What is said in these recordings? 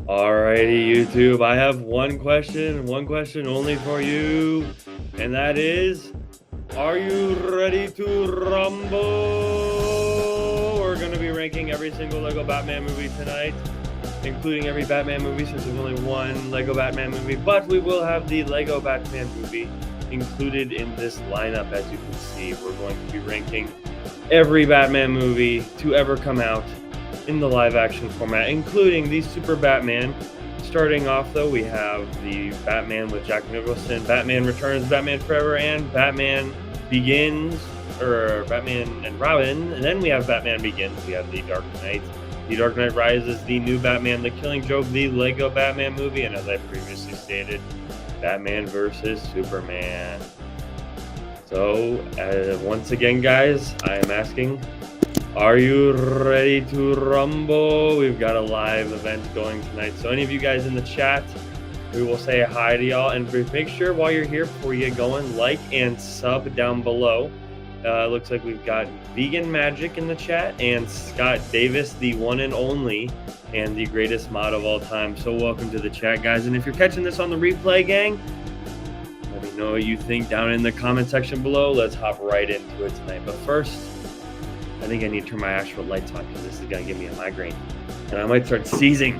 Alrighty, YouTube. I have one question only for you, and that is, are you ready to rumble? We're gonna be ranking every single Lego Batman movie tonight, including every Batman movie since there's only one Lego Batman movie, but we will have the Lego Batman movie included in this lineup. As you can see, we're going to be ranking every Batman movie to ever come out in the live action format, including the Super Batman. Starting off, though, we have the Batman with Jack Nicholson, Batman Returns, Batman Forever, and Batman Begins, or Batman and Robin. And then we have Batman Begins. We have The Dark Knight. The Dark Knight Rises, the new Batman, The Killing Joke, the Lego Batman movie, and as I previously stated, Batman versus Superman. So, once again, guys, I am asking, are you ready to rumble? We've got a live event going tonight. So any of you guys in the chat, we will say hi to y'all. And make sure while you're here, before you get going, like and sub down below. Looks like we've got Vegan Magic in the chat and Scott Davis, the one and only and the greatest mod of all time. So welcome to the chat, guys. And if you're catching this on the replay, gang, let me know what you think down in the comment section below. Let's hop right into it tonight. But first, I think I need to turn my actual lights on because this is going to give me a migraine. And I might start seizing.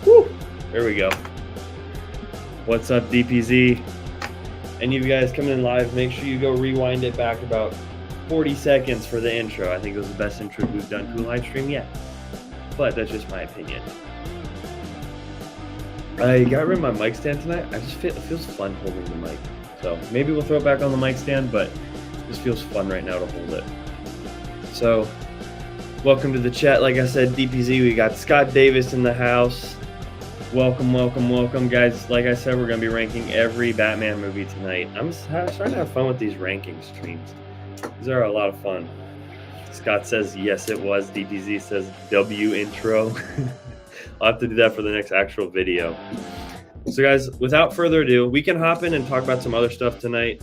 Woo! There we go. What's up, DPZ? Any of you guys coming in live, make sure you go rewind it back about 40 seconds for the intro. I think it was the best intro we've done to a live stream yet. But that's just my opinion. I got rid of my mic stand tonight. I just it feels fun holding the mic. So maybe we'll throw it back on the mic stand, but it just feels fun right now to hold it. So welcome to the chat. Like I said, DPZ, we got Scott Davis in the house. Welcome, welcome, welcome, guys. Like I said, we're going to be ranking every Batman movie tonight. I'm trying to have fun with these ranking streams. These are a lot of fun. Scott says, yes, it was. DPZ says, W intro. I'll have to do that for the next actual video. So guys, without further ado, we can hop in and talk about some other stuff tonight.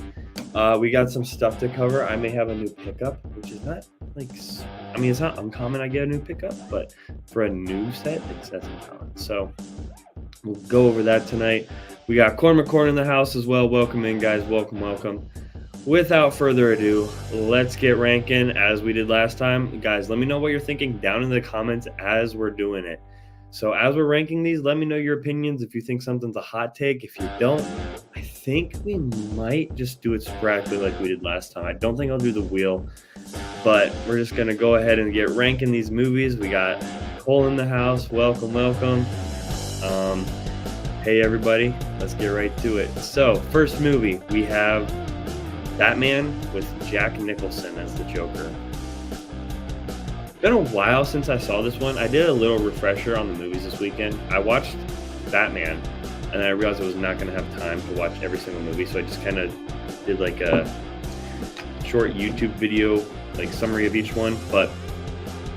We got some stuff to cover. I may have a new pickup, which is not like, I mean, it's not uncommon I get a new pickup, but for a new set, that's uncommon. So we'll go over that tonight. We got Corn McCorn in the house as well. Welcome in, guys. Welcome, welcome. Without further ado, let's get ranking as we did last time. Guys, let me know what you're thinking down in the comments as we're doing it. So as we're ranking these, let me know your opinions. If you think something's a hot take, if you don't, I think we might just do it sporadically like we did last time. I don't think I'll do the wheel, but we're just going to go ahead and get ranking these movies. We got Cole in the house. Welcome, welcome. Hey, everybody. Let's get right to it. So first movie, we have Batman with Jack Nicholson as the Joker. Been a while since I saw this one. I did a little refresher on the movies this weekend. I watched Batman, and then I realized I was not going to have time to watch every single movie, so I just kind of did like a short YouTube video, like summary of each one. But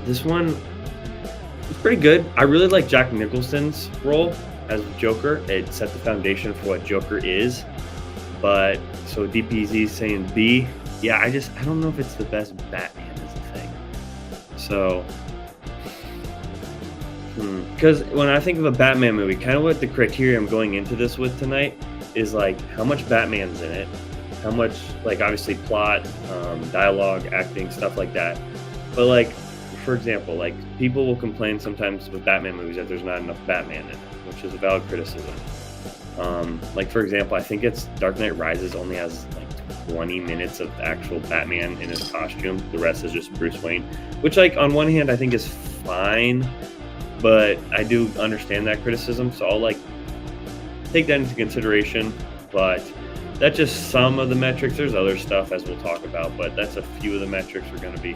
this one was pretty good. I really like Jack Nicholson's role as Joker. It set the foundation for what Joker is. But so DPZ saying B. Yeah, I don't know if it's the best Batman. So, because when I think of a Batman movie, kind of what the criteria I'm going into this with tonight is like how much Batman's in it, how much, like, obviously plot, dialogue, acting, stuff like that. But like, for example, like people will complain sometimes with Batman movies that there's not enough Batman in it, which is a valid criticism. Like for example, I think it's Dark Knight Rises only has like 20 minutes of actual Batman in his costume. The rest is just Bruce Wayne, which, like, on one hand I think is fine, but I do understand that criticism, so I'll like take that into consideration. But that's just some of the metrics. There's other stuff as we'll talk about, but that's a few of the metrics we're going to be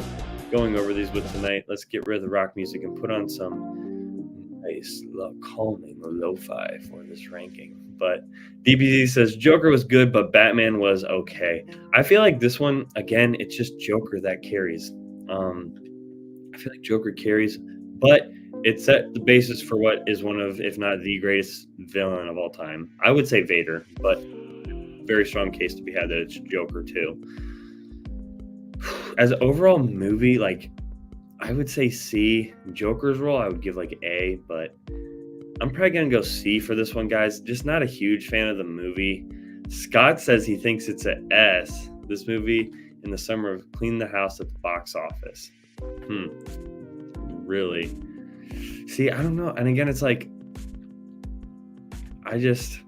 going over these with tonight. Let's get rid of the rock music and put on some nice, calming lo-fi for this ranking. But DBZ says Joker was good, but Batman was okay. I feel like this one, again, it's just Joker that carries. I feel like Joker carries, but it set the basis for what is one of, if not the greatest villain of all time. I would say Vader, but very strong case to be had that it's Joker too. As an overall movie, like, I would say C. Joker's role, I would give like A, but I'm probably gonna go C for this one, guys. Just not a huge fan of the movie. Scott says he thinks it's a S. This movie in the summer cleaned the house at the box office. Really? See, I don't know. And again, it's like, I don't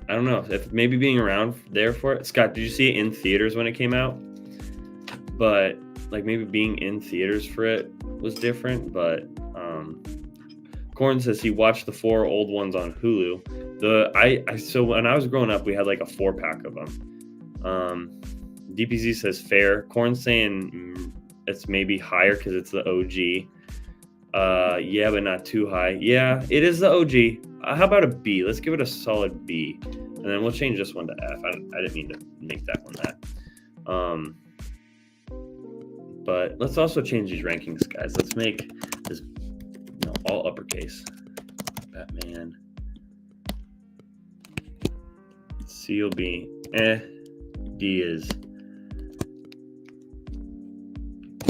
know. If maybe being around there for it. Scott, did you see it in theaters when it came out? But like maybe being in theaters for it was different. But Corn says he watched the 4 old ones on Hulu. So when I was growing up, we had like a 4-pack of them. DPZ says fair. Corn's saying it's maybe higher because it's the OG. Yeah, but not too high. Yeah, it is the OG. How about a B? Let's give it a solid B, and then we'll change this one to F. I didn't mean to make that one that. But let's also change these rankings, guys. Let's make this all uppercase. Batman. C will be D is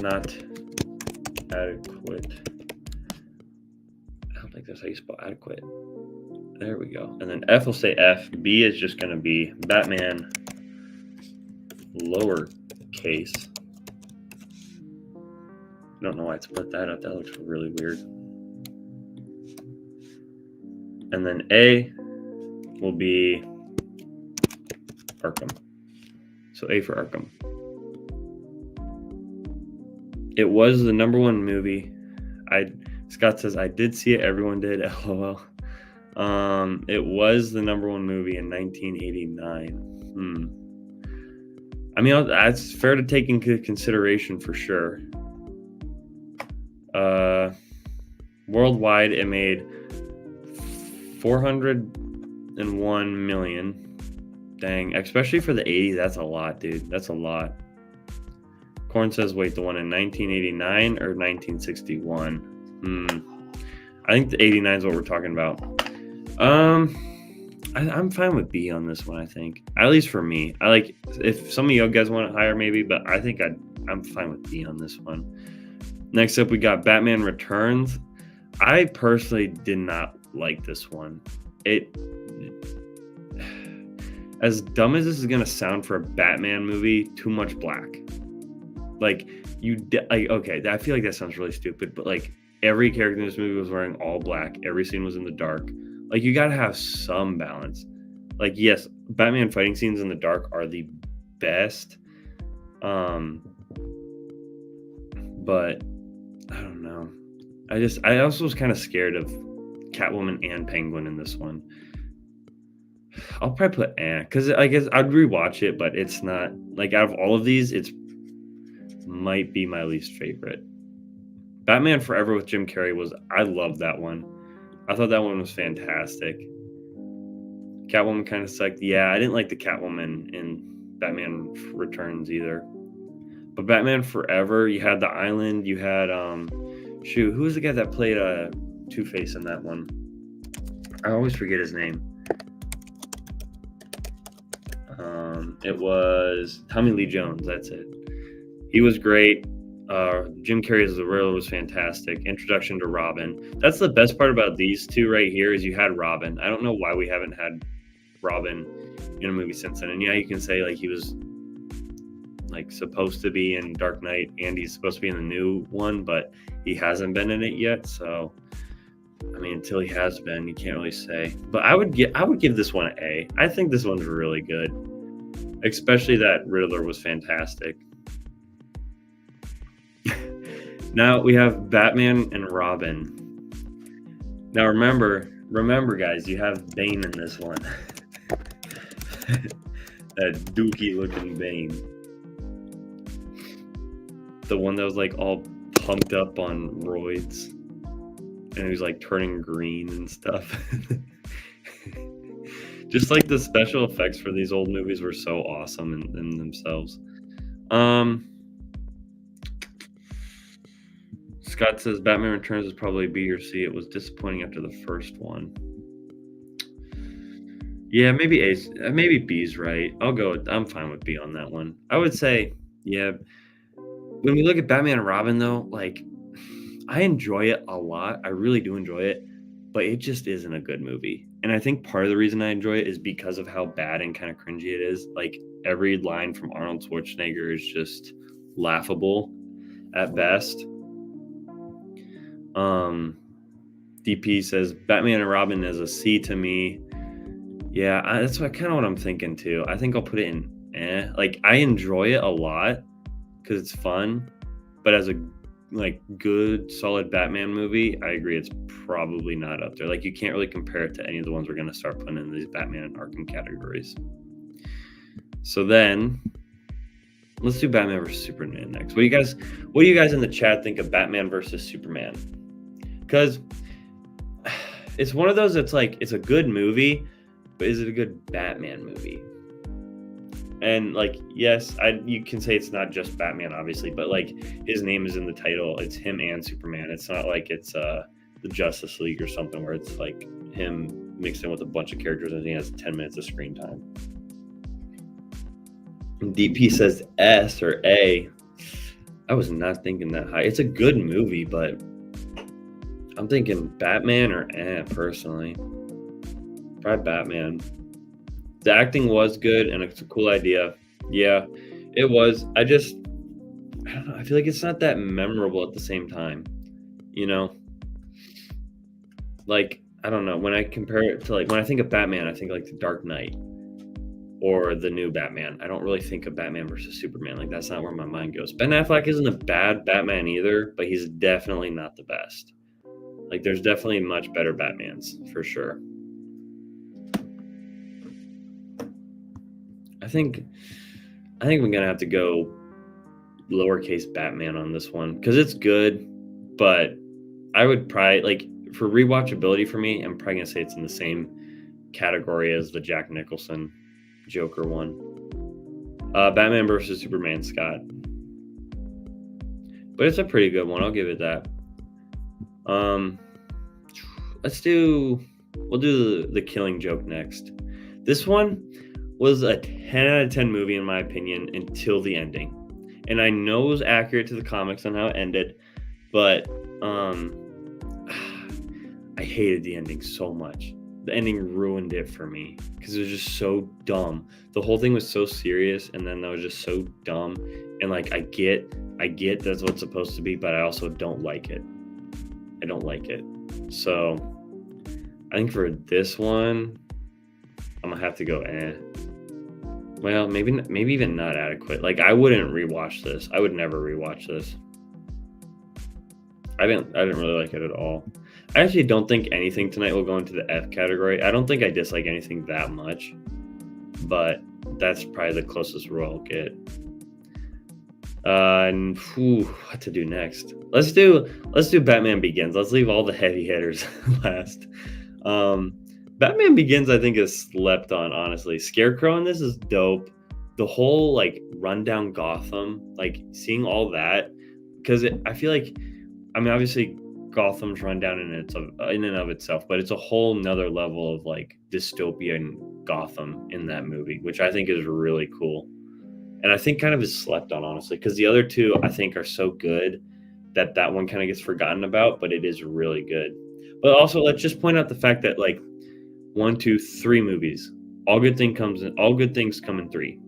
not adequate. I don't think that's how you spell adequate. There we go. And then F will say F. B is just going to be Batman lowercase. I don't know why I split that up. That looks really weird. And then A will be Arkham. So A for Arkham. It was the number 1 movie. Scott says, I did see it. Everyone did. LOL. It was the number 1 movie in 1989. I mean, that's fair to take into consideration for sure. Worldwide, it made $401 million. Dang, especially for the 80s, that's a lot, dude. That's a lot. Corn says, wait, the one in 1989 or 1961? I think the 89 is what we're talking about. I'm fine with B on this one, I think. At least for me. I like, if some of you guys want it higher, maybe, but I think I'm fine with B on this one. Next up, we got Batman Returns. I personally did not like this one. As dumb as this is going to sound for a Batman movie, too much black. Like, okay, I feel like that sounds really stupid, but like every character in this movie was wearing all black. Every scene was in the dark. Like, you got to have some balance. Like, yes, Batman fighting scenes in the dark are the best. But I don't know. I also was kind of scared of Catwoman and Penguin in this one. I'll probably put because I guess I'd rewatch it, but it's not like, out of all of these, it's might be my least favorite. Batman Forever with Jim Carrey I loved that one. I thought that one was fantastic. Catwoman kind of sucked. Yeah, I didn't like the Catwoman in Batman Returns either. But Batman Forever, you had the Island, you had who was the guy that played Two-Face in that one? I always forget his name. It was Tommy Lee Jones. That's it. He was great. Jim Carrey as the Riddler was fantastic. Introduction to Robin. That's the best part about these two right here, is you had Robin. I don't know why we haven't had Robin in a movie since then. And yeah, you can say like he was like supposed to be in Dark Knight and he's supposed to be in the new one, but he hasn't been in it yet. So I mean, until he has been, you can't really say. But I would give this one an A. I think this one's really good. Especially that Riddler was fantastic. Now we have Batman and Robin. Now remember guys, you have Bane in this one. That dookie looking Bane. The one that was like all pumped up on roids. And he was like turning green and stuff. Just like the special effects for these old movies were so awesome in themselves. Scott says Batman Returns is probably B or C. It was disappointing after the first one. Yeah, maybe A's, maybe B's right. I'm fine with B on that one. I would say, yeah. When we look at Batman and Robin, though, like I enjoy it a lot. I really do enjoy it, but it just isn't a good movie. And I think part of the reason I enjoy it is because of how bad and kind of cringy it is. Like every line from Arnold Schwarzenegger is just laughable at best. Um, DP says Batman and Robin is a C to me. Yeah, that's what kind of what I'm thinking too. I think I'll put it in Like I enjoy it a lot because it's fun, but as a like good solid Batman movie, I agree it's probably not up there. Like you can't really compare it to any of the ones we're gonna start putting in these Batman and Arkham categories. So then let's do Batman versus Superman next. What do you guys in the chat think of Batman versus Superman? Because it's one of those that's like it's a good movie, but is it a good Batman movie? And like, yes, you can say it's not just Batman, obviously, but like his name is in the title. It's him and Superman. It's not like it's the Justice League or something where it's like him mixed in with a bunch of characters and he has 10 minutes of screen time. And DP says S or A. I was not thinking that high. It's a good movie, but I'm thinking Batman or personally. Probably Batman. The acting was good and it's a cool idea. Yeah, it was. I don't know. I feel like it's not that memorable at the same time. You know? Like, I don't know. When I compare it to like when I think of Batman, I think like The Dark Knight or the new Batman. I don't really think of Batman versus Superman. Like that's not where my mind goes. Ben Affleck isn't a bad Batman either, but he's definitely not the best. Like there's definitely much better Batmans for sure. I think we're gonna have to go lowercase Batman on this one because it's good, but I would probably like for rewatchability for me, I'm probably gonna say it's in the same category as the Jack Nicholson Joker one. Batman versus Superman, Scott. But it's a pretty good one. I'll give it that. We'll do the Killing Joke next. This one was a 10 out of 10 movie in my opinion until the ending. And I know it was accurate to the comics on how it ended, but I hated the ending so much. The ending ruined it for me because it was just so dumb. The whole thing was so serious and then that was just so dumb. And like I get that's what's supposed to be, but I also don't like it. I don't like it. So I think for this one, I'm gonna have to go Well, maybe even not adequate. Like I wouldn't rewatch this. I would never rewatch this. I didn't really like it at all. I actually don't think anything tonight will go into the F category. I don't think I dislike anything that much, but that's probably the closest we'll all get. What to do next? Let's do Batman Begins. Let's leave all the heavy hitters last. Batman Begins, I think, is slept on, honestly. Scarecrow in this is dope. The whole like rundown Gotham, like seeing all that, because I feel like, I mean, obviously Gotham's rundown in and of itself, but it's a whole nother level of like dystopian Gotham in that movie, which I think is really cool. And I think kind of is slept on, honestly, because the other two I think are so good that one kind of gets forgotten about, but it is really good. But also, let's just point out the fact that like 1, 2, 3 movies. All good things come in 3.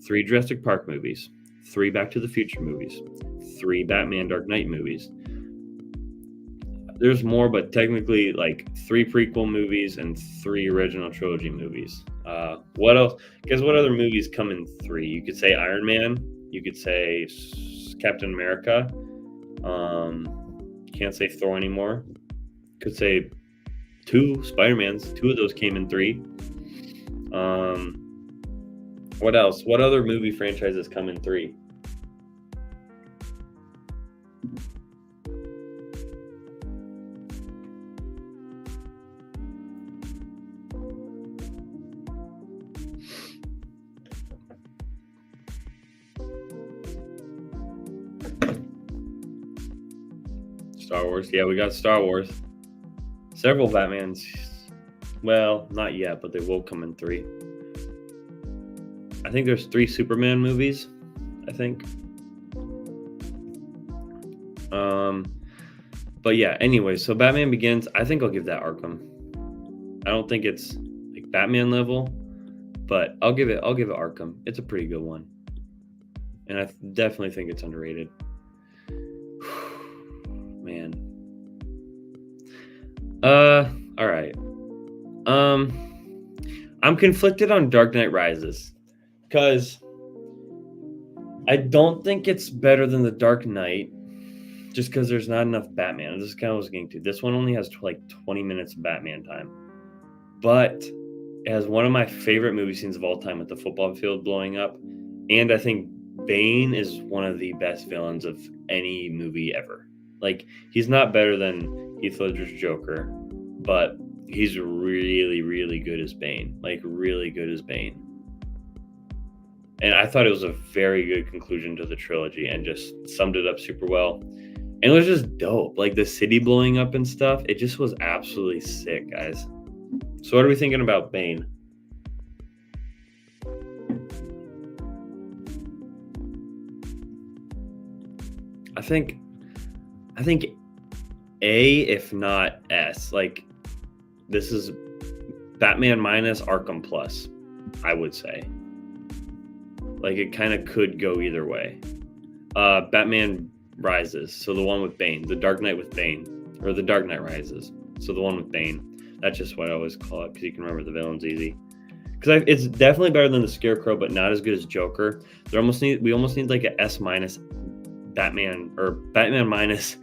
3 Jurassic Park movies. 3 Back to the Future movies. 3 Batman Dark Knight movies. There's more, but technically like 3 prequel movies and 3 original trilogy movies. What else? Guess what other movies come in 3? You could say Iron Man. You could say Captain America. Can't say Thor anymore. Could say 2 Spider-Mans. 2 of those came in 3. What else? What other movie franchises come in 3? Star Wars. Yeah, we got Star Wars. Several Batmans. Well, not yet, but they will come in 3. I think there's 3 Superman movies, I think. But yeah, anyway, so Batman Begins, I think I'll give that Arkham. I don't think it's like Batman level, but I'll give it Arkham. It's a pretty good one. And I definitely think it's underrated. Man. All right. I'm conflicted on Dark Knight Rises because I don't think it's better than The Dark Knight just because there's not enough Batman. This is kind of what I was getting to. This one only has like 20 minutes of Batman time, but it has one of my favorite movie scenes of all time with the football field blowing up. And I think Bane is one of the best villains of any movie ever. Like, he's not better than Heath Ledger's Joker, but he's really, really good as Bane. Like, really good as Bane. And I thought it was a very good conclusion to the trilogy and just summed it up super well. And it was just dope. Like, the city blowing up and stuff, it just was absolutely sick, guys. So what are we thinking about Bane? I think A, if not S. Like, this is Batman minus Arkham plus, I would say. Like, it kind of could go either way. Batman Rises, so the one with Bane. The Dark Knight with Bane. Or the Dark Knight Rises, so the one with Bane. That's just what I always call it, because you can remember the villains easy. Because it's definitely better than the Scarecrow, but not as good as Joker. We almost need like an S minus Batman, or Batman minus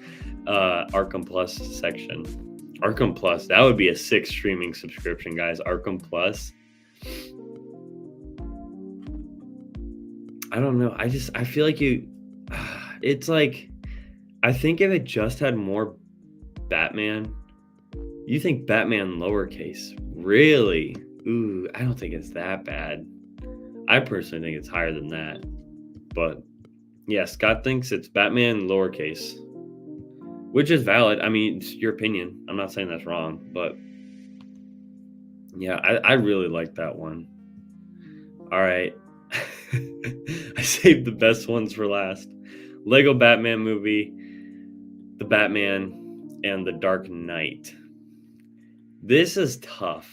Arkham Plus section. Arkham Plus, that would be a 6 streaming subscription, guys. Arkham Plus. I don't know. I feel like it's like, I think if it just had more Batman, you think Batman lowercase, really? Ooh, I don't think it's that bad. I personally think it's higher than that. But yeah, Scott thinks it's Batman lowercase, which is valid. I mean, it's your opinion. I'm not saying that's wrong, but yeah, I really like that one. All right. I saved the best ones for last. Lego Batman movie, The Batman, and The Dark Knight. This is tough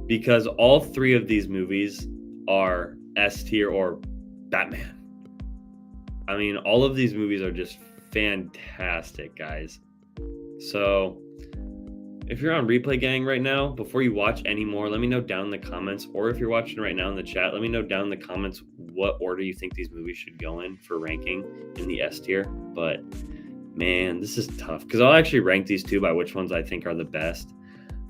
because all 3 of these movies are S tier or Batman. I mean, all of these movies are just fantastic, guys. So if you're on Replay Gang right now, before you watch any more, let me know down in the comments, or if you're watching right now in the chat, let me know down in the comments what order you think these movies should go in for ranking in the S tier. But man, this is tough because I'll actually rank these 2 by which ones I think are the best.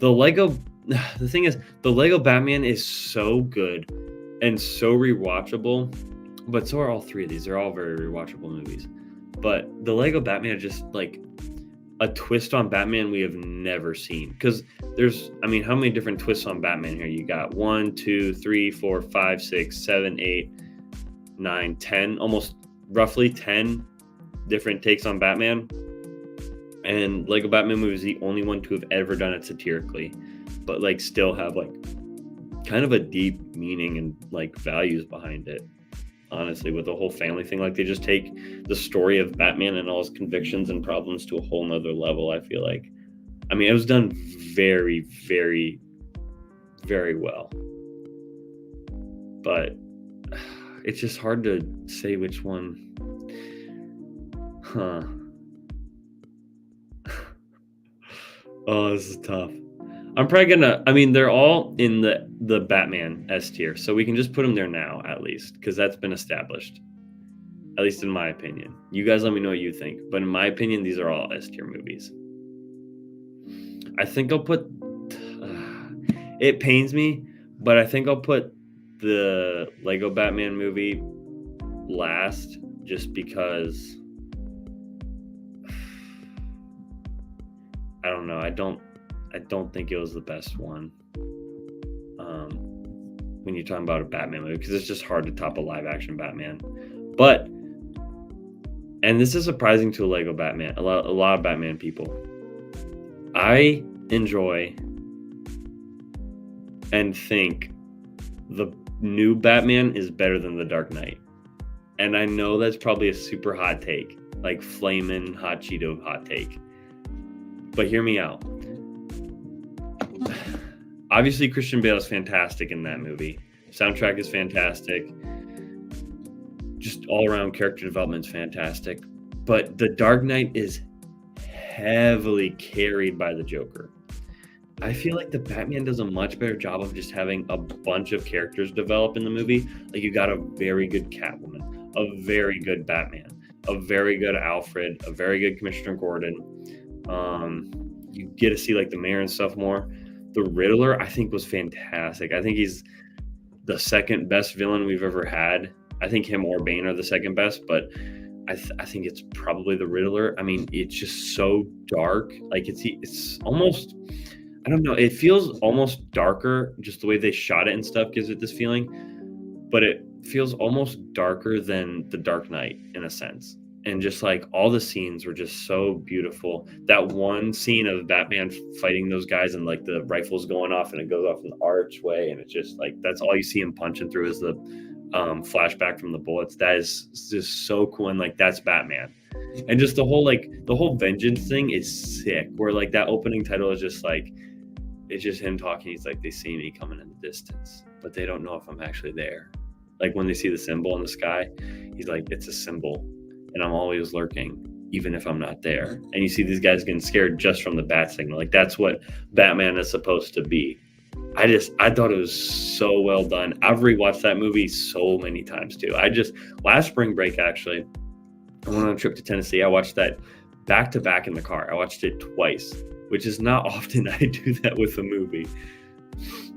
The thing is, the Lego Batman is so good and so rewatchable, but so are all 3 of these. They're all very rewatchable movies. But the Lego Batman is just like a twist on Batman we have never seen. Because there's, I mean, how many different twists on Batman here? You got 1, 2, 3, 4, 5, 6, 7, 8, 9, 10, almost roughly 10 different takes on Batman. And Lego Batman movie is the only one to have ever done it satirically, but like still have like kind of a deep meaning and like values behind it. Honestly, with the whole family thing, like they just take the story of Batman and all his convictions and problems to a whole nother level, I feel like. I mean, it was done very, very, very well. But it's just hard to say which one. Huh. Oh, this is tough. I'm probably gonna, I mean, they're all in the Batman S tier, so we can just put them there now, at least, because that's been established, at least in my opinion. You guys let me know what you think, but in my opinion, these are all S tier movies. I think I'll put, it pains me, but I think I'll put the Lego Batman movie last, just because, I don't know, I don't think it was the best one when you're talking about a Batman movie, because it's just hard to top a live action Batman. But, and this is surprising to a Lego Batman, a lot of Batman people, I enjoy and think the new Batman is better than the Dark Knight. And I know that's probably a super hot take, like flamin' hot Cheeto hot take. But hear me out. Obviously, Christian Bale is fantastic in that movie. Soundtrack is fantastic. Just all-around character development's fantastic. But The Dark Knight is heavily carried by the Joker. I feel like the Batman does a much better job of just having a bunch of characters develop in the movie. Like, you got a very good Catwoman, a very good Batman, a very good Alfred, a very good Commissioner Gordon. You get to see like the mayor and stuff more. The Riddler, I think, was fantastic. I think he's the second best villain we've ever had. I think him or Bane are the second best, but I think it's probably the Riddler. I mean, it's just so dark. Like, it's almost, I don't know. It feels almost darker. Just the way they shot it and stuff gives it this feeling, but it feels almost darker than The Dark Knight in a sense. And just like all the scenes were just so beautiful. That one scene of Batman fighting those guys and like the rifles going off and it goes off in the archway, and it's just like that's all you see him punching through is the flashback from the bullets. That is just so cool, and like that's Batman. And just the whole vengeance thing is sick. Where like that opening title is just like it's just him talking. He's like, they see me coming in the distance, but they don't know if I'm actually there. Like when they see the symbol in the sky, he's like, it's a symbol. And I'm always lurking, even if I'm not there. And you see these guys getting scared just from the bat signal. Like that's what Batman is supposed to be. I thought it was so well done. I've rewatched that movie so many times too. Last spring break, actually, I went on a trip to Tennessee. I watched that back to back in the car. I watched it twice, which is not often I do that with a movie.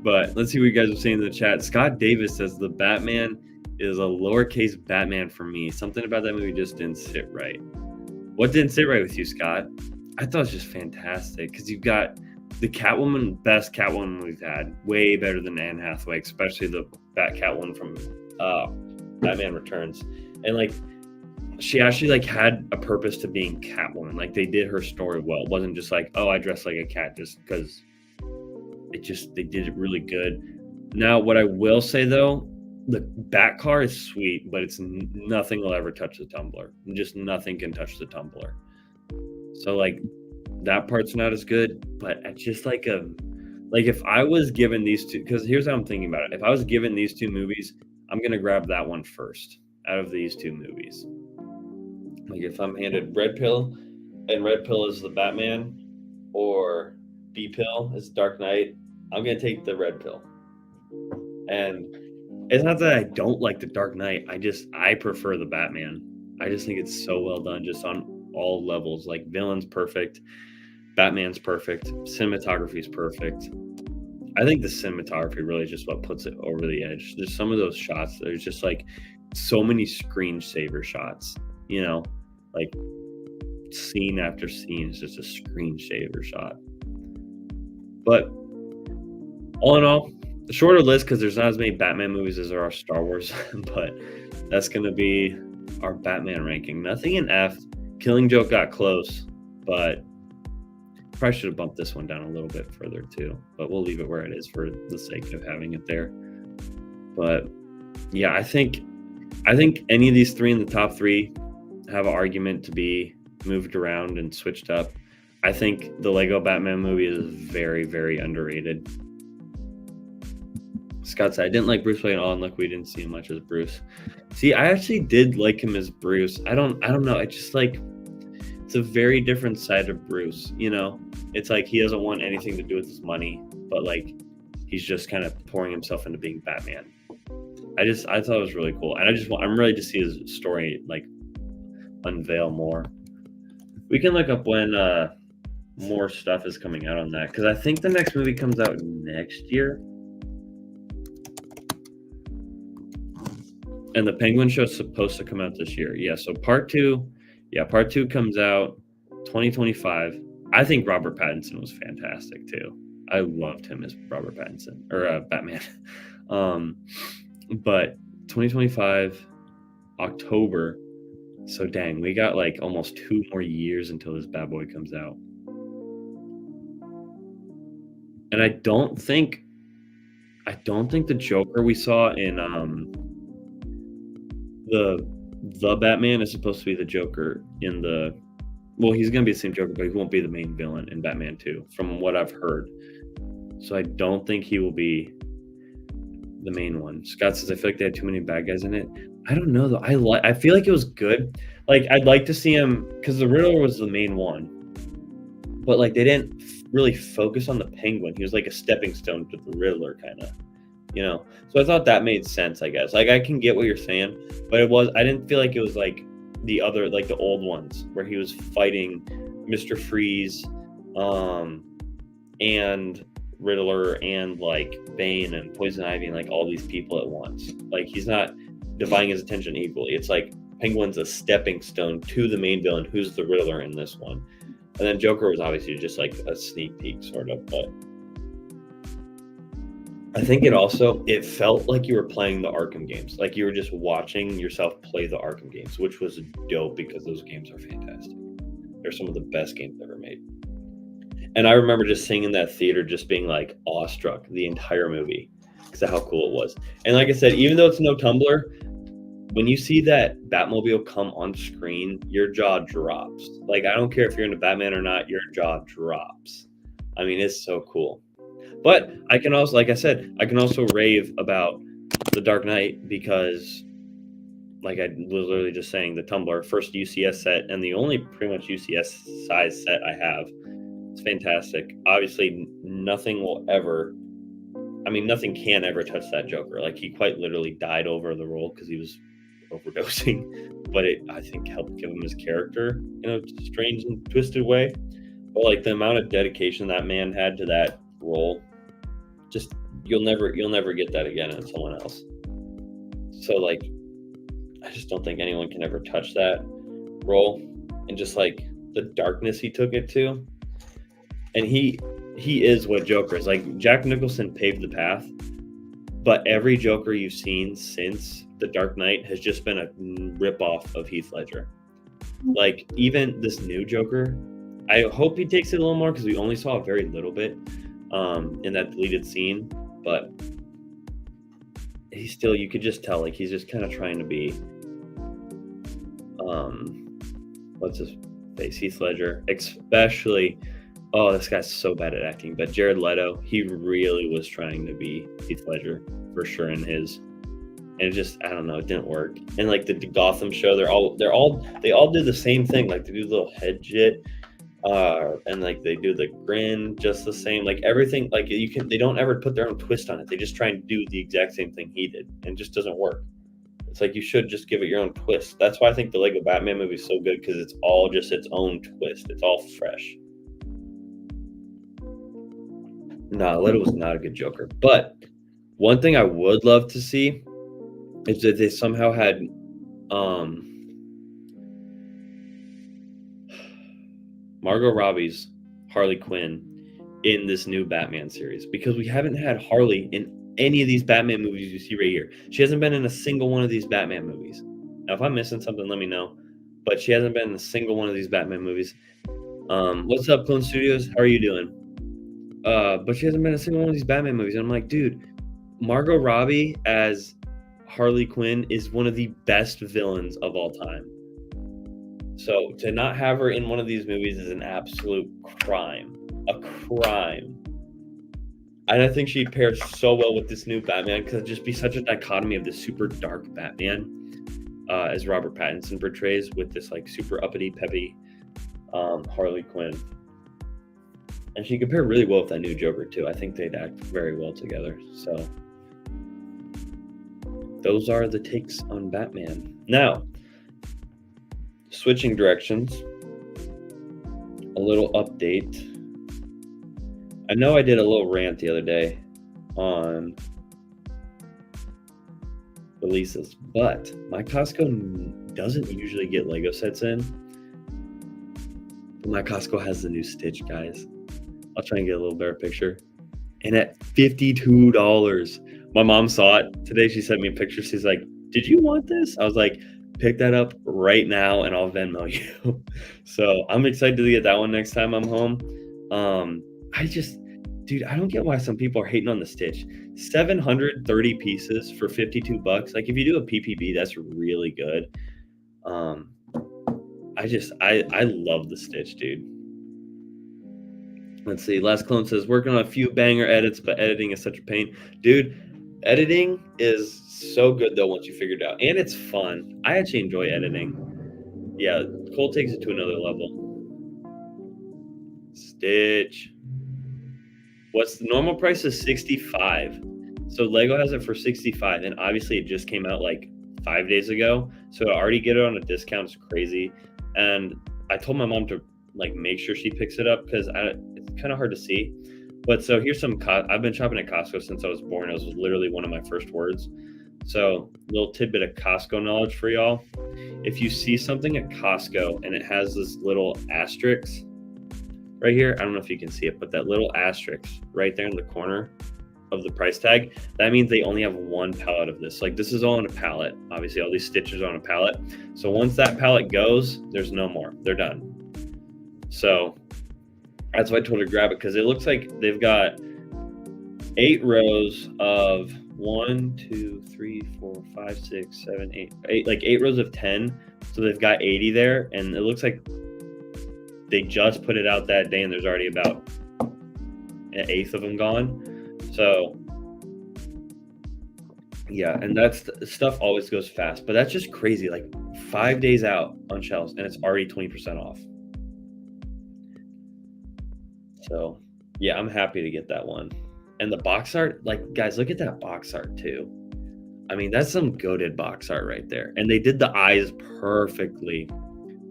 But let's see what you guys are saying in the chat. Scott Davis says the Batman is a lowercase Batman for me. Something about that movie just didn't sit right. What didn't sit right with you, Scott? I thought it was just fantastic because you've got the Catwoman, best Catwoman we've had, way better than Anne Hathaway, especially the Catwoman from Batman Returns. And like she actually like had a purpose to being Catwoman. Like they did her story well. It wasn't just like, oh, I dress like a cat just because they did it really good. Now, what I will say though, the Bat car is sweet, but it's nothing will ever touch the Tumbler. Just nothing can touch the Tumbler. So like that part's not as good, but it's just like if I was given these two, because here's how I'm thinking about it. If I was given these two movies, I'm gonna grab that one first out of these two movies. Like if I'm handed Red Pill, and Red Pill is the Batman, or B Pill is Dark Knight, I'm gonna take the Red Pill. And it's not that I don't like the Dark Knight. I prefer the Batman. I just think it's so well done, just on all levels. Like villain's perfect, Batman's perfect, cinematography's perfect. I think the cinematography really is just what puts it over the edge. There's some of those shots. There's just like so many screensaver shots. You know, like scene after scene is just a screensaver shot. But all in all, a shorter list because there's not as many Batman movies as there are Star Wars, but that's going to be our Batman ranking. Nothing in F. Killing Joke got close, but probably should have bumped this one down a little bit further too, but we'll leave it where it is for the sake of having it there. But yeah, I think any of these three in the top three have an argument to be moved around and switched up. I think the Lego Batman movie is very, very underrated. Scott said, I didn't like Bruce Wayne at all, and look, we didn't see him much as Bruce. See, I actually did like him as Bruce. I don't know. I just like, it's a very different side of Bruce, you know? It's like he doesn't want anything to do with his money, but like he's just kind of pouring himself into being Batman. I thought it was really cool. And I'm ready to see his story like unveil more. We can look up when more stuff is coming out on that, because I think the next movie comes out next year. And the Penguin show is supposed to come out this year. Yeah, so part two comes out 2025. I think Robert Pattinson was fantastic too. I loved him as Robert Pattinson or Batman. But 2025 October. So dang, we got like almost 2 more years until this bad boy comes out. And I don't think I don't think the Joker we saw in the the Batman is supposed to be the Joker in the. Well, he's gonna be the same Joker, but he won't be the main villain in Batman 2, from what I've heard. So I don't think he will be the main one. Scott says I feel like they had too many bad guys in it. I don't know though. I feel like it was good. Like I'd like to see him because the Riddler was the main one, but like they didn't really focus on the Penguin. He was like a stepping stone to the Riddler, kind of. So I thought that made sense, I guess. Like I can get what you're saying, but I didn't feel like it was like the other, like the old ones where he was fighting Mr. Freeze and Riddler and like Bane and Poison Ivy and like all these people at once. Like he's not dividing his attention equally. It's like Penguin's a stepping stone to the main villain, who's the Riddler in this one. And then Joker was obviously just like a sneak peek sort of, but I think it felt like you were playing the Arkham games. Like you were just watching yourself play the Arkham games, which was dope because those games are fantastic. They're some of the best games ever made. And I remember just sitting in that theater, just being like awestruck the entire movie because of how cool it was. And like I said, even though it's no Tumblr, when you see that Batmobile come on screen, your jaw drops. Like I don't care if you're into Batman or not, your jaw drops. I mean, it's so cool. But I can also, like I said, I can also rave about The Dark Knight because, like I was literally just saying, the Tumblr first UCS set and the only pretty much UCS size set I have. It's fantastic. Obviously, nothing can ever touch that Joker. Like he quite literally died over the role because he was overdosing, but it, I think, helped give him his character in a strange and twisted way. But like the amount of dedication that man had to that role, just you'll never get that again in someone else. So like I just don't think anyone can ever touch that role, and just like the darkness he took it to. And he is what Joker is. Like Jack Nicholson paved the path, but every Joker you've seen since The Dark Knight has just been a ripoff of Heath Ledger. Like even this new Joker, I hope he takes it a little more because we only saw a very little bit in that deleted scene, but he's still, you could just tell like he's just kind of trying to be what's his face, Heath Ledger, especially. Oh, this guy's so bad at acting, but Jared Leto, he really was trying to be Heath Ledger for sure in his, and it just, I don't know, it didn't work. And like the Gotham show, they all do the same thing. Like they do the little head shit, and like they do the grin just the same. Like everything, like they don't ever put their own twist on it. They just try and do the exact same thing he did, and it just doesn't work. It's like you should just give it your own twist. That's why I think the Lego Batman movie is so good, because it's all just its own twist. It's all fresh. No, Leto was not a good Joker. But one thing I would love to see is that they somehow had Margot Robbie's Harley Quinn in this new Batman series, because we haven't had Harley in any of these Batman movies you see right here. She hasn't been in a single one of these Batman movies. Now, if I'm missing something, let me know. But she hasn't been in a single one of these Batman movies. What's up, Clone Studios? How are you doing? But she hasn't been in a single one of these Batman movies. And I'm like, dude, Margot Robbie as Harley Quinn is one of the best villains of all time. So to not have her in one of these movies is an absolute crime. A crime. And I think she'd pair so well with this new Batman, because it'd just be such a dichotomy of this super dark Batman, as Robert Pattinson portrays, with this like super uppity, peppy Harley Quinn. And she could pair really well with that new Joker too. I think they'd act very well together. So those are the takes on Batman. Now, switching directions, a little update. I know I did a little rant the other day on releases, but my Costco doesn't usually get Lego sets in. But my Costco has the new Stitch, guys. I'll try and get a little better picture. And at $52, my mom saw it today. She sent me a picture. She's like, "Did you want this?" I was like, "Pick that up right now and I'll Venmo you." So I'm excited to get that one next time I'm home. dude, I don't get why some people are hating on the Stitch. 730 pieces for $52. Like if you do a PPB, that's really good. I love the Stitch, dude. Let's see. Last Clone says working on a few banger edits, but editing is such a pain, dude. Editing is so good though once you figure it out, and it's fun. I actually enjoy editing. Yeah, Cole takes it to another level. Stitch. What's the normal price is $65. So Lego has it for $65, and obviously it just came out like 5 days ago. So to already get it on a discount is crazy. And I told my mom to like make sure she picks it up because it's kind of hard to see. But so here's some. I've been shopping at Costco since I was born. It was literally one of my first words. So little tidbit of Costco knowledge for y'all. If you see something at Costco and it has this little asterisk right here, I don't know if you can see it, but that little asterisk right there in the corner of the price tag, that means they only have one pallet of this. Like this is all on a pallet. Obviously all these stitches are on a pallet. So once that pallet goes, there's no more. They're done. So that's why I told her to grab it, because it looks like they've got 8 rows of 1, 2, 3, 4, 5, 6, 7, 8, like 8 rows of 10. So they've got 80 there, and it looks like they just put it out that day, and there's already about an eighth of them gone. So yeah, and that's stuff always goes fast, but that's just crazy. Like 5 days out on shelves, and it's already 20% off. So yeah, I'm happy to get that one. And the box art, like guys, look at that box art too. I mean, that's some goated box art right there. And they did the eyes perfectly.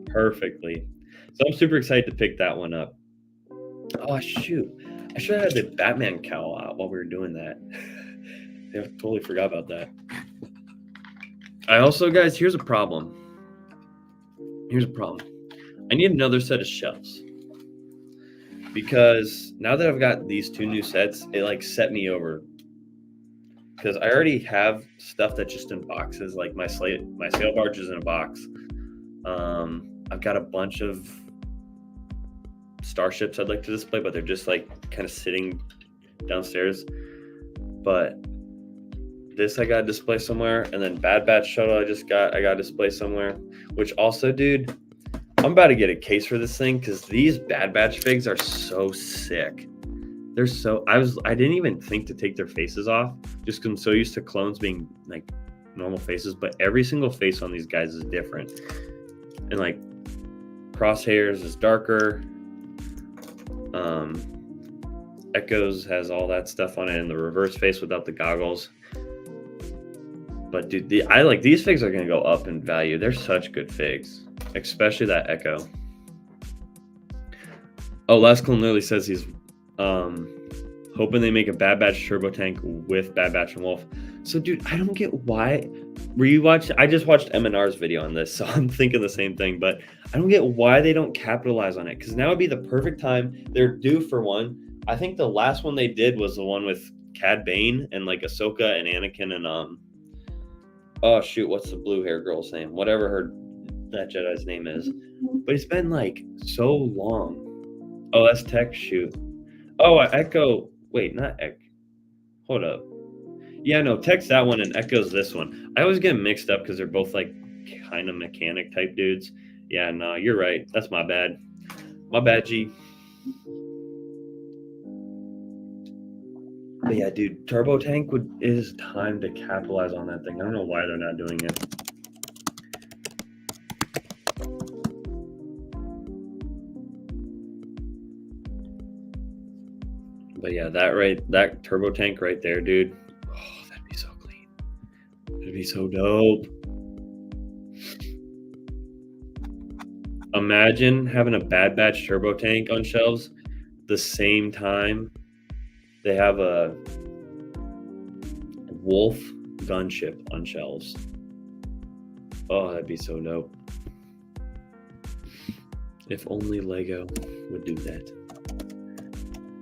So I'm super excited to pick that one up. Oh shoot, I should have had the Batman cowl out while we were doing that. I totally forgot about that. I also, guys, here's a problem. I need another set of shelves. Because now that I've got these 2 new sets, it like set me over. Because I already have stuff that's just in boxes, like my sail barge is in a box. I've got a bunch of starships I'd like to display, but they're just like kind of sitting downstairs. But this I got to display somewhere, and then Bad Batch shuttle I got to display somewhere. Which also, dude, I'm about to get a case for this thing because these Bad Batch figs are so sick. They're so I didn't even think to take their faces off just because I'm so used to clones being like normal faces, but every single face on these guys is different. And like Crosshairs is darker. Echoes has all that stuff on it, and the reverse face without the goggles. But dude, I like these figs are gonna go up in value. They're such good figs. Especially that Echo. Oh, Last Clone literally says he's hoping they make a Bad Batch turbo tank with Bad Batch and Wolf. So, dude, I don't get why. I just watched M&R's video on this, so I'm thinking the same thing. But I don't get why they don't capitalize on it, because now would be the perfect time. They're due for one. I think the last one they did was the one with Cad Bane and like Ahsoka and Anakin and oh shoot, what's the blue hair girl's name? Whatever that Jedi's name is. But it's been like so long. Oh, that's Tech shoot. Oh, Echo. Wait, not Echo. Hold up. Yeah, no, Tech's that one and Echo's this one. I always get them mixed up because they're both like kind of mechanic type dudes. Yeah, no, you're right. That's my bad. My bad, G. But yeah, dude, Turbo Tank it is time to capitalize on that thing. I don't know why they're not doing it. But yeah, that Turbo Tank right there, dude. Oh, that'd be so clean. That'd be so dope. Imagine having a Bad Batch Turbo Tank on shelves the same time they have a Wolf gunship on shelves. Oh, that'd be so dope. If only Lego would do that.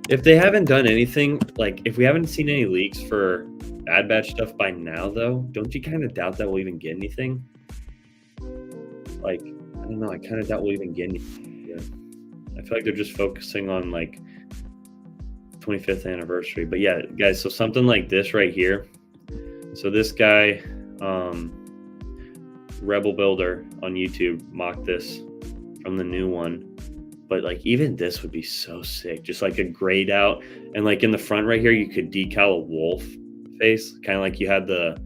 If they haven't done anything, like if we haven't seen any leaks for Bad Batch stuff by now, though, don't you kind of doubt that we'll even get anything? Like, I don't know. I kind of doubt we'll even get anything. Yeah. I feel like they're just focusing on like 25th anniversary. But yeah, guys, so something like this right here. So this guy, Rebel Builder on YouTube, mocked this from the new one. But like even this would be so sick, just like a grayed out, and like in the front right here, you could decal a wolf face, kind of like you had the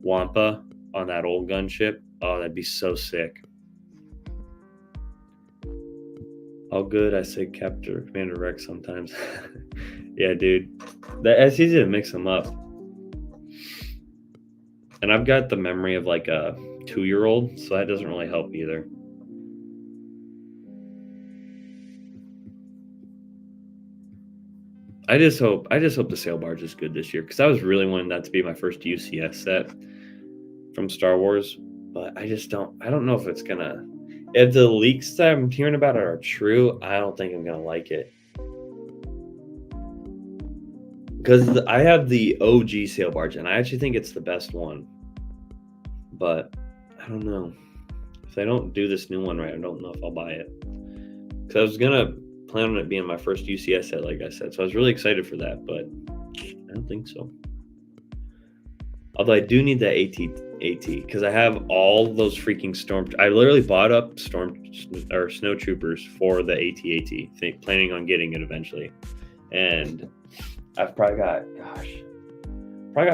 Wampa on that old gunship. Oh, that'd be so sick. All good, I say Captain Commander Rex sometimes. Yeah, dude, it's easy to mix them up. And I've got the memory of like a 2-year-old, so that doesn't really help either. I just hope the sail barge is good this year, because I was really wanting that to be my first UCS set from Star Wars, but I don't know if it's gonna. If the leaks that I'm hearing about are true, I don't think I'm gonna like it. Because I have the OG sail barge, and I actually think it's the best one. But I don't know. If they don't do this new one right, I don't know if I'll buy it. Because I was gonna plan on it being my first UCS set, like I said. So I was really excited for that, but I don't think so. Although I do need that AT because I have all those freaking I literally bought up snow troopers for the AT, planning on getting it eventually. And I've probably got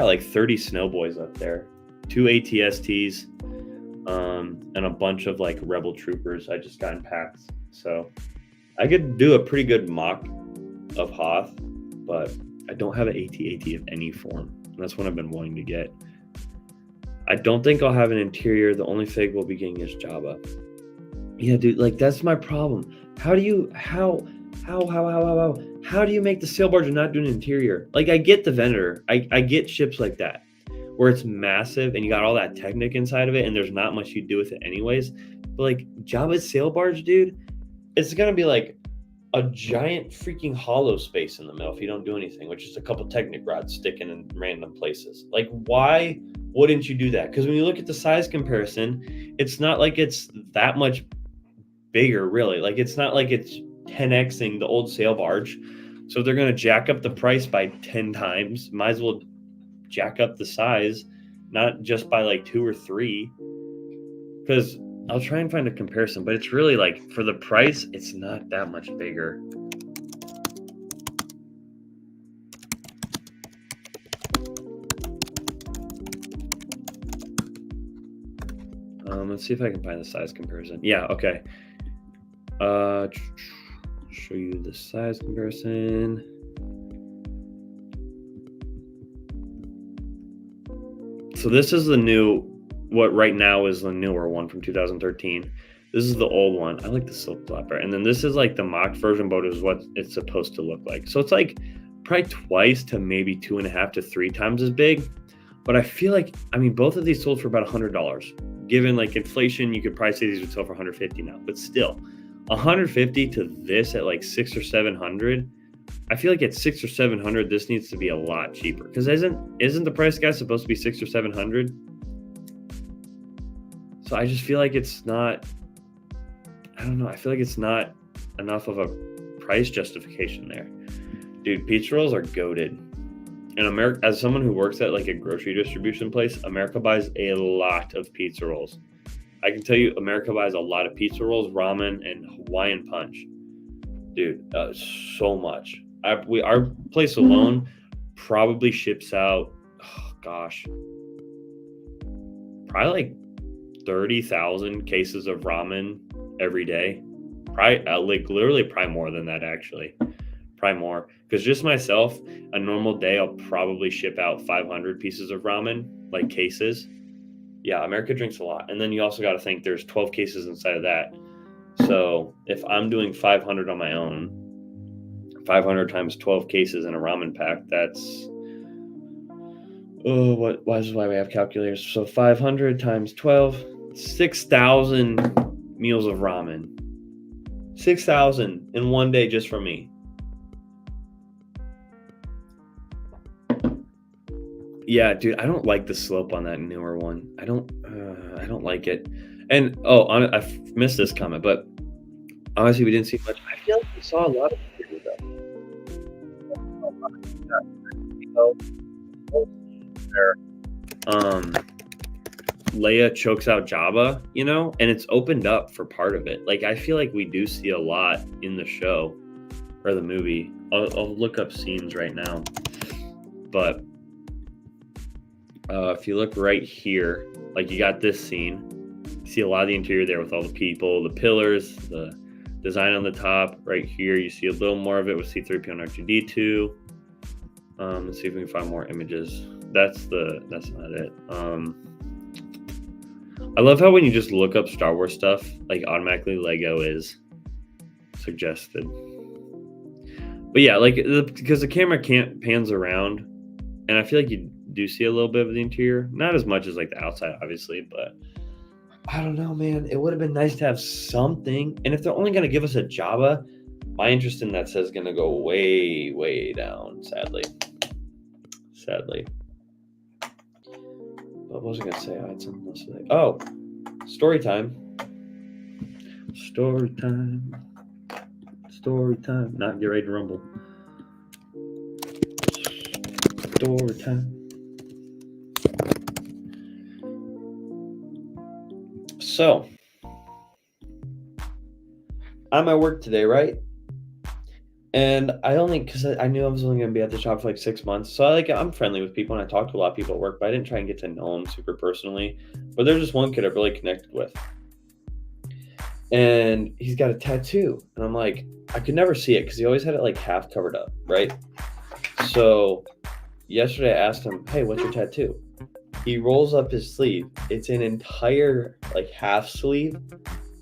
like 30 snowboys up there, 2 ATSTs, and a bunch of like rebel troopers I just got in packs. So I could do a pretty good mock of Hoth, but I don't have an AT of any form. And that's what I've been wanting to get. I don't think I'll have an interior. The only fig we'll be getting is Jabba. Yeah, dude, like that's my problem. How do you make the sail barge and not do an interior? Like I get the Venator. I get ships like that where it's massive and you got all that Technic inside of it and there's not much you do with it anyways. But like Jabba's sail barge, dude, it's gonna be like a giant freaking hollow space in the middle if you don't do anything, which is a couple Technic rods sticking in random places. Like, why wouldn't you do that? Because when you look at the size comparison, it's not like it's that much bigger, really. Like, it's not like it's 10xing the old sail barge. So if they're gonna jack up the price by 10 times, might as well jack up the size, not just by like 2 or 3. Because I'll try and find a comparison, but it's really like for the price, it's not that much bigger. Let's see if I can find the size comparison. Yeah, okay. Show you the size comparison. So this is the new, what right now is the newer one from 2013. This is the old one. I like the silk flapper. And then this is like the mocked version, but is what it's supposed to look like. So it's like probably twice to maybe 2.5 to 3 times as big. But I feel like, both of these sold for about $100. Given like inflation, you could probably say these would sell for $150 now. But still, $150 to this at like $600 or $700. I feel like at $600 or $700, this needs to be a lot cheaper. Because isn't the price guy supposed to be $600 or $700? So I just feel like it's not, I don't know. I feel like it's not enough of a price justification there. Dude, pizza rolls are goated. And America, as someone who works at like a grocery distribution place, America buys a lot of pizza rolls. I can tell you, America buys a lot of pizza rolls, ramen, and Hawaiian punch. Dude, so much. Our place alone probably ships out, probably like 30,000 cases of ramen every day. Probably more than that, actually. Probably more. Because just myself, a normal day, I'll probably ship out 500 pieces of ramen, like cases. Yeah, America drinks a lot. And then you also got to think there's 12 cases inside of that. So if I'm doing 500 on my own, 500 times 12 cases in a ramen pack, that's, this is why we have calculators. So 500 times 12, 6,000 meals of ramen. 6,000 in one day just for me. Yeah, dude, I don't like the slope on that newer one. I don't like it. And I missed this comment, but honestly, we didn't see much. I feel like we saw a lot of where Leia chokes out Jabba, and it's opened up for part of it. Like, I feel like we do see a lot in the show or the movie. I'll look up scenes right now, but if you look right here, like, you got this scene, you see a lot of the interior there with all the people, the pillars, the design on the top. Right here, you see a little more of it with C-3PO and R2-D2. Let's see if we can find more images. That's not it. I love how when you just look up Star Wars stuff, like, automatically Lego is suggested. But yeah, like, because the camera pans around, and I feel like you do see a little bit of the interior. Not as much as, like, the outside, obviously, but I don't know, man. It would have been nice to have something. And if they're only going to give us a Jabba, my interest in that set is going to go way, way down, sadly. What was I going to say? I had something else to say. Oh, story time. Story time. Not get ready to rumble. Story time. So, I'm at work today, right? And because I knew I was only going to be at the shop for like 6 months. So I'm friendly with people and I talk to a lot of people at work, but I didn't try and get to know them super personally. But there's just one kid I really connected with. And he's got a tattoo. And I'm like, I could never see it because he always had it like half covered up, right? So yesterday I asked him, hey, what's your tattoo? He rolls up his sleeve. It's an entire like half sleeve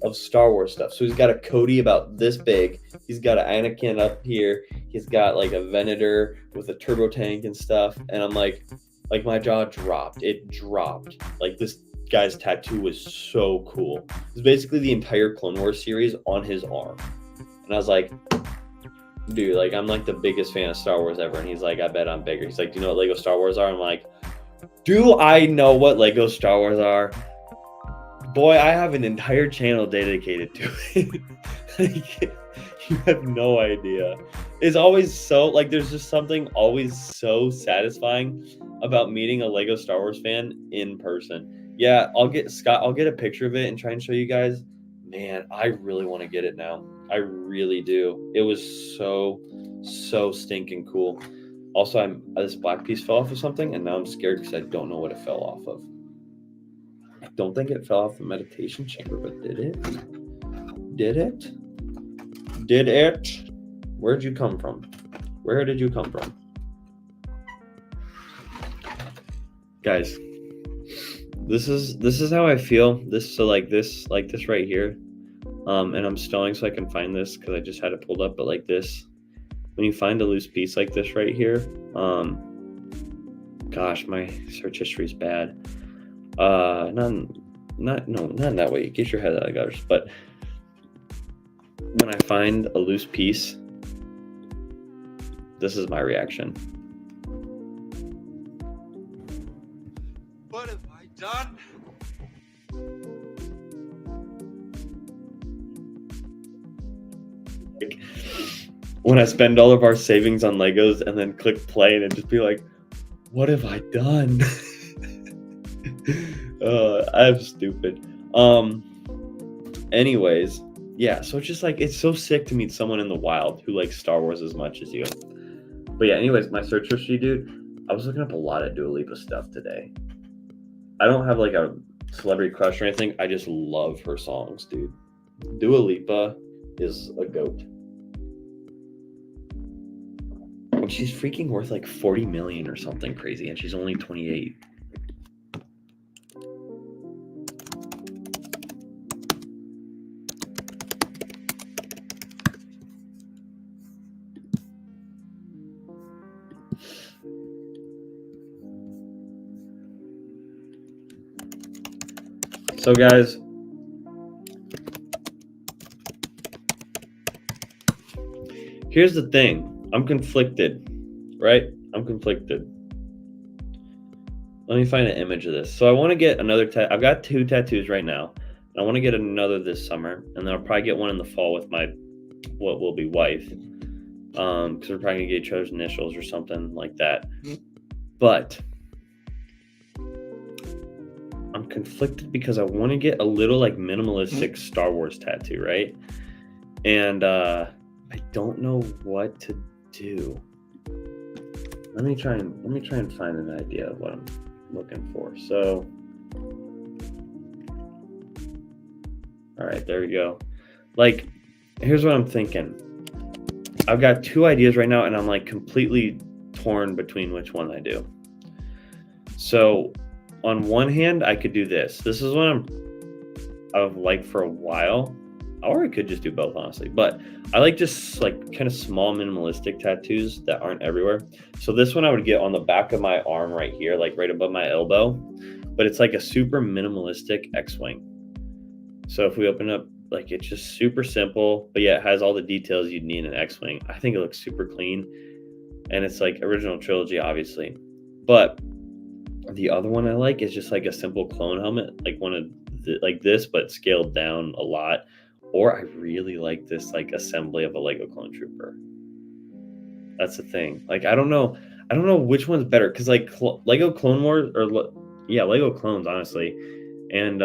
of Star Wars stuff. So he's got a Cody about this big. He's got an Anakin up here. He's got like a Venator with a turbo tank and stuff. And I'm like my jaw dropped. It dropped. Like, this guy's tattoo was so cool. It's basically the entire Clone Wars series on his arm. And I was like, dude, like, I'm like the biggest fan of Star Wars ever. And he's like, I bet I'm bigger. He's like, do you know what Lego Star Wars are? I'm like, do I know what Lego Star Wars are? Boy, I have an entire channel dedicated to it. Like, you have no idea. It's always so, like, there's just something always so satisfying about meeting a Lego Star Wars fan in person. Yeah, I'll get a picture of it and try and show you guys. Man, I really want to get it now. I really do. It was so stinking cool. Also, this black piece fell off of something, and now I'm scared because I don't know what it fell off of. I don't think it fell off the meditation chamber, but did it? Did it? Where'd you come from? Where did you come from? Guys, this is how I feel. This right here. And I'm stalling so I can find this because I just had it pulled up, but like this. When you find a loose piece like this right here, gosh, my search history is bad. Not in that way. Get your head out of the gutters. But when I find a loose piece, this is my reaction. What have I done? Like, when I spend all of our savings on Legos and then click play and just be like, what have I done? I'm stupid. Anyways, yeah, so it's just like, it's so sick to meet someone in the wild who likes Star Wars as much as you. But yeah, anyways, my search history, dude, I was looking up a lot of Dua Lipa stuff today. I don't have like a celebrity crush or anything. I just love her songs, dude. Dua Lipa is a goat. And she's freaking worth like 40 million or something crazy, and she's only 28. So guys, here's the thing. I'm conflicted, right? I'm conflicted. Let me find an image of this. So I want to get another I've got 2 tattoos right now. I want to get another this summer, and then I'll probably get one in the fall with my what will be wife. because we're probably gonna get each other's initials or something like that. But I'm conflicted because I want to get a little like minimalistic Star Wars tattoo, right? And I don't know what to do. Let me try and find an idea of what I'm looking for. So, all right, there we go. Like, here's what I'm thinking. I've got two ideas right now, and I'm like completely torn between which one I do. So, on one hand, I could do this. This is what I've liked for a while. Or I could just do both, honestly. But I like just like kind of small minimalistic tattoos that aren't everywhere. So this one I would get on the back of my arm right here, like right above my elbow. But it's like a super minimalistic X-Wing. So if we open up, like it's just super simple, but yeah, it has all the details you'd need in an X-Wing. I think it looks super clean. And it's like original trilogy, obviously. But the other one I like is just like a simple clone helmet, like one of like this, but scaled down a lot. Or I really like this like assembly of a Lego Clone Trooper. That's the thing. Like I don't know which one's better because like Lego Clone Wars Lego clones honestly, and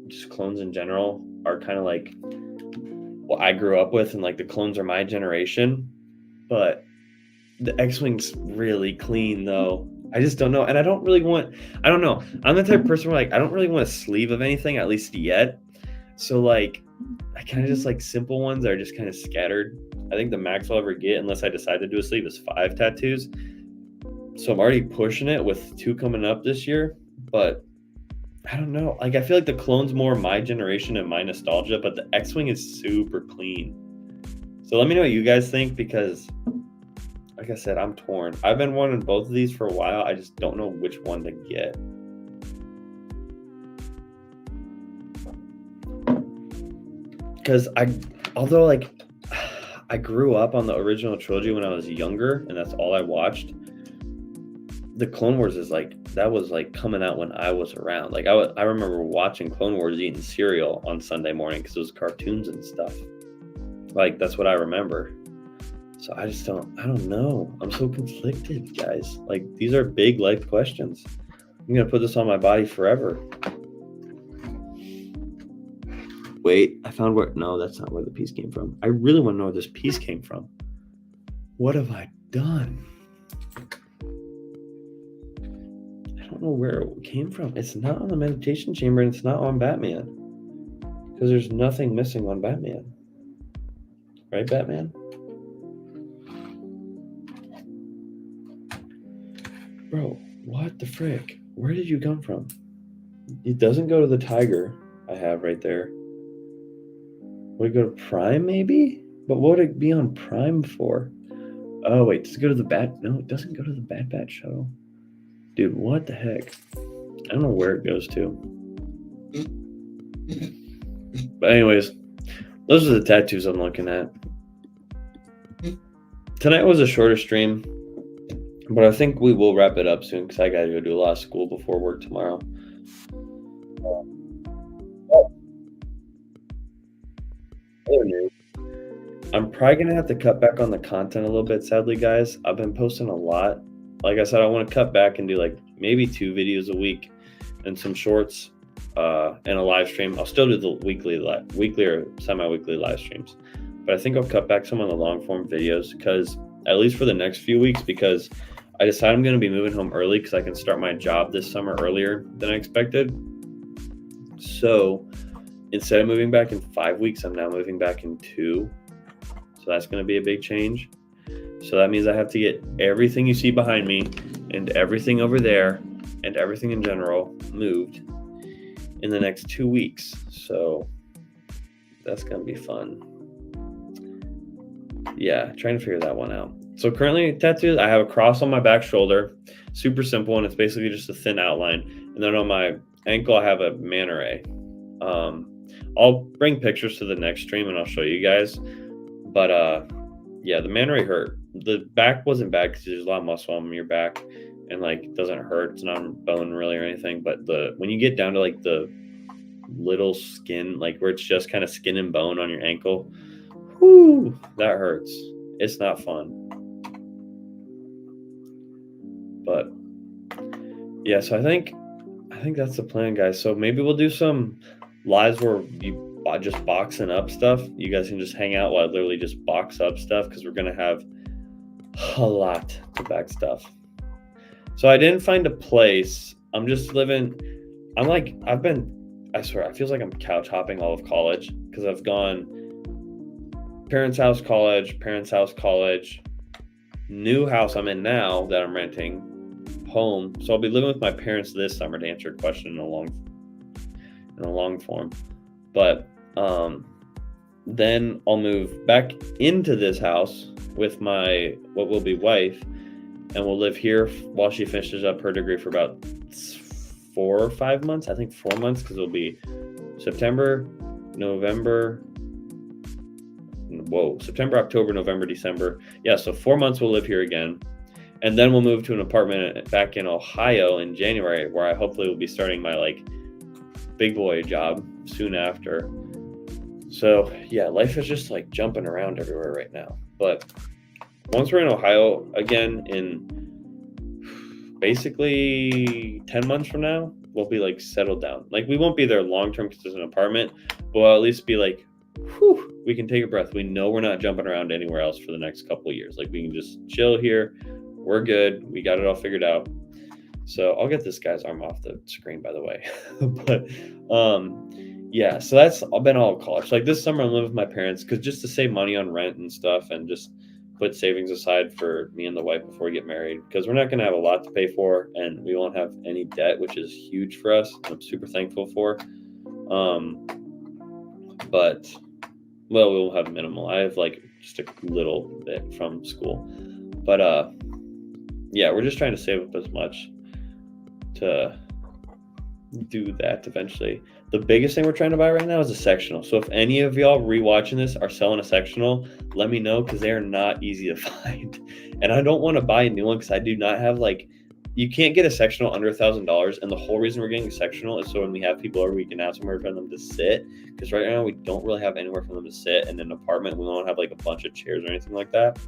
just clones in general are kind of like what I grew up with, and like the clones are my generation. But the X-Wing's really clean though. I just don't know, and I don't know. I'm the type of person where like I don't really want a sleeve of anything, at least yet. So like I kind of just like simple ones that are just kind of scattered. I think the max I'll ever get, unless I decide to do a sleeve, is 5 tattoos. So I'm already pushing it with 2 coming up this year, but I don't know. Like I feel like the clone's more my generation and my nostalgia, but the X-Wing is super clean. So let me know what you guys think, because like I said, I'm torn. I've been wanting both of these for a while. I just don't know which one to get. Because although like I grew up on the original trilogy when I was younger, and that's all I watched, the Clone Wars is like, that was like coming out when I was around. Like I remember watching Clone Wars eating cereal on Sunday morning because it was cartoons and stuff. Like that's what I remember. So I don't know. I'm so conflicted, guys. Like these are big life questions. I'm gonna put this on my body forever. Wait, I found no, that's not where the piece came from. I really want to know where this piece came from. What have I done? I don't know where it came from. It's not on the meditation chamber, and it's not on Batman. Because there's nothing missing on Batman. Right, Batman? Bro, what the frick? Where did you come from? It doesn't go to the tiger I have right there. Would it go to Prime, maybe? But what would it be on Prime for? Oh, wait, does it go to the Bat? No, it doesn't go to the Bad Batch shuttle. Dude, what the heck? I don't know where it goes to. But anyways, those are the tattoos I'm looking at. Tonight was a shorter stream, but I think we will wrap it up soon because I got to go do a lot of school before work tomorrow. I'm probably going to have to cut back on the content a little bit, sadly, guys. I've been posting a lot. Like I said, I want to cut back and do like maybe 2 videos a week and some shorts and a live stream. I'll still do the weekly or semi-weekly live streams. But I think I'll cut back some on the long-form videos because at least for the next few weeks, because I decided I'm going to be moving home early because I can start my job this summer earlier than I expected. So instead of moving back in 5 weeks, I'm now moving back in 2. So that's going to be a big change. So that means I have to get everything you see behind me and everything over there and everything in general moved in the next 2 weeks. So that's going to be fun. Yeah, trying to figure that one out. So currently tattoos, I have a cross on my back shoulder, super simple, and it's basically just a thin outline. And then on my ankle, I have a manta ray. I'll bring pictures to the next stream and I'll show you guys. But yeah, the manta ray hurt. The back wasn't bad because there's a lot of muscle on your back and like it doesn't hurt. It's not bone really or anything. But when you get down to like the little skin, like where it's just kind of skin and bone on your ankle, Whew, that hurts. It's not fun. But yeah, so I think that's the plan, guys. So maybe we'll do some lives where you just boxing up stuff. You guys can just hang out while I literally just box up stuff because we're gonna have a lot to back stuff. So I didn't find a place. I'm just living. I swear, it feels like I'm couch hopping all of college because I've gone parents' house, college, new house I'm in now that I'm renting, home. So I'll be living with my parents this summer to answer your question in a long form. But then I'll move back into this house with my what will be wife, and we'll live here while she finishes up her degree for about 4 or 5 months. I think 4 months because it'll be September, October, November, December. Yeah, so 4 months we'll live here again. And then we'll move to an apartment back in Ohio in January, where I hopefully will be starting my big boy job soon after. So yeah, life is just jumping around everywhere right now. But once we're in Ohio again, in basically 10 months from now, we'll be settled down. We won't be there long term because it's an apartment, but we'll at least be we can take a breath. We know we're not jumping around anywhere else for the next couple of years. We can just chill here. We're good. We got it all figured out. So I'll get this guy's arm off the screen, by the way. But yeah, so that's been all college. This summer I'm living with my parents because just to save money on rent and stuff, and just put savings aside for me and the wife before we get married, because we're not going to have a lot to pay for, and we won't have any debt, which is huge for us. I'm super thankful for. But we'll have minimal. I have just a little bit from school, but yeah, we're just trying to save up as much to do that eventually. The biggest thing we're trying to buy right now is a sectional. So if any of y'all rewatching this are selling a sectional, let me know, because they are not easy to find. And I don't want to buy a new one because I do not have you can't get a sectional under $1,000. And the whole reason we're getting a sectional is so when we have people over, we can have somewhere for them to sit. Because right now we don't really have anywhere for them to sit. And in an apartment, we don't have a bunch of chairs or anything like that.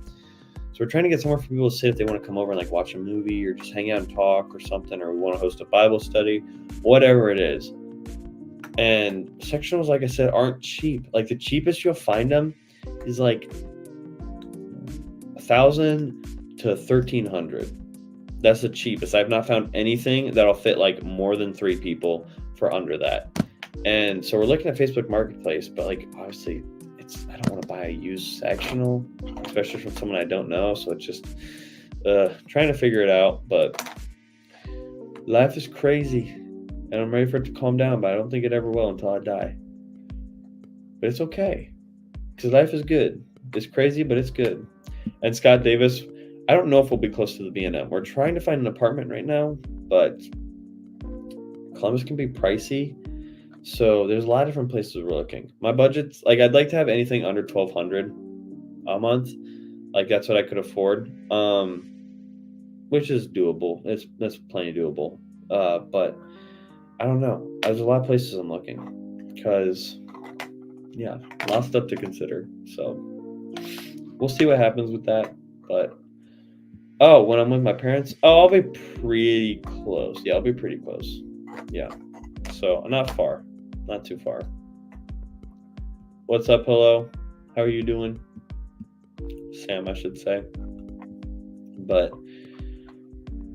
So we're trying to get somewhere for people to sit if they want to come over and watch a movie or just hang out and talk or something, or we want to host a Bible study, whatever it is. And sectionals, like I said, aren't cheap. The cheapest you'll find them is $1,000 to $1,300. That's the cheapest. I've not found anything that'll fit more than 3 people for under that. And so we're looking at Facebook Marketplace, but obviously I don't want to buy a used sectional, especially from someone I don't know. So it's just trying to figure it out. But life is crazy, and I'm ready for it to calm down, but I don't think it ever will until I die. But it's okay, because life is good. It's crazy, but it's good. And Scott Davis, I don't know if we'll be close to the B&M. We're trying to find an apartment right now, but Columbus can be pricey. So there's a lot of different places we're looking. My budget's I'd like to have anything under $1,200 a month. That's what I could afford. Which is doable. That's plenty doable. But I don't know. There's a lot of places I'm looking because yeah, a lot of stuff to consider. So we'll see what happens with that. But when I'm with my parents, I'll be pretty close. Yeah, I'll be pretty close. Yeah. So not far. Not too far. What's up, hello? How are you doing? Sam, I should say. But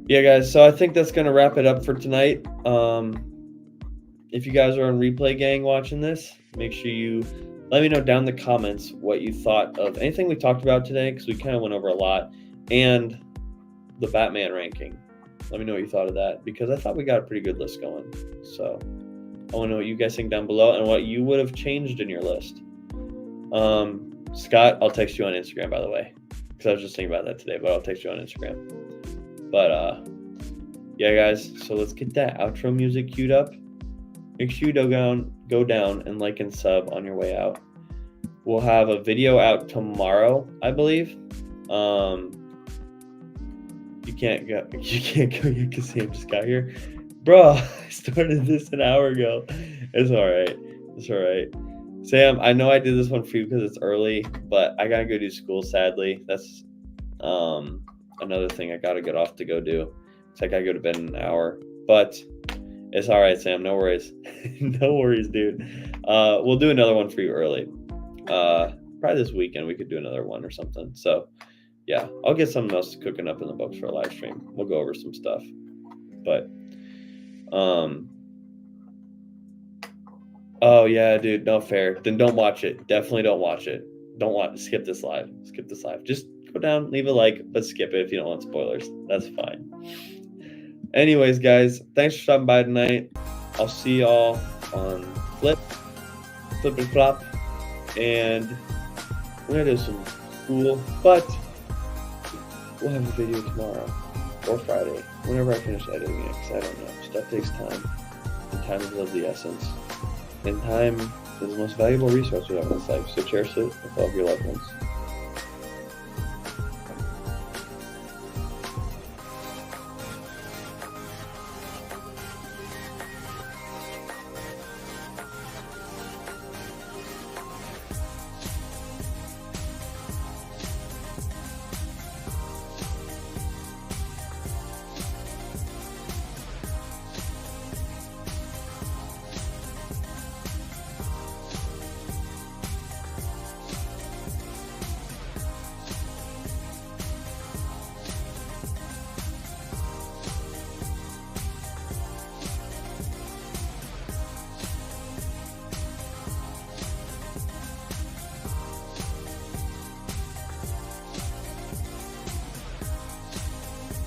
yeah, guys, so I think that's going to wrap it up for tonight. If you guys are on Replay Gang watching this, make sure you let me know down in the comments what you thought of anything we talked about today, because we kind of went over a lot, and the Batman ranking. Let me know what you thought of that, because I thought we got a pretty good list going. So I want to know what you guys think down below and what you would have changed in your list. Scott, I'll text you on Instagram, by the way, because I was just thinking about that today, but I'll text you on Instagram. But yeah, guys, so let's get that outro music queued up. Make sure you go down and like and sub on your way out. We'll have a video out tomorrow, I believe. You can't go yet because Sam just got here. Bro, I started this an hour ago. It's all right. Sam, I know I did this one for you because it's early, but I gotta go do school. Sadly, that's another thing I gotta get off to go do. It's like I go to bed in an hour, but it's all right, Sam. No worries, no worries, dude. We'll do another one for you early. Probably this weekend we could do another one or something. So yeah, I'll get something else cooking up in the books for a live stream. We'll go over some stuff, but oh yeah, dude, no fair. Then don't watch it. Definitely don't watch it. Skip this live. Skip this live. Just go down, leave a like, but skip it if you don't want spoilers. That's fine. Anyways, guys, thanks for stopping by tonight. I'll see y'all on Flip and Flop, and we're gonna do some school, but we'll have a video tomorrow or Friday, whenever I finish editing it, because I don't know. Stuff takes time, and time is of the essence. And time is the most valuable resource we have in this life, so cherish it with all of your loved ones.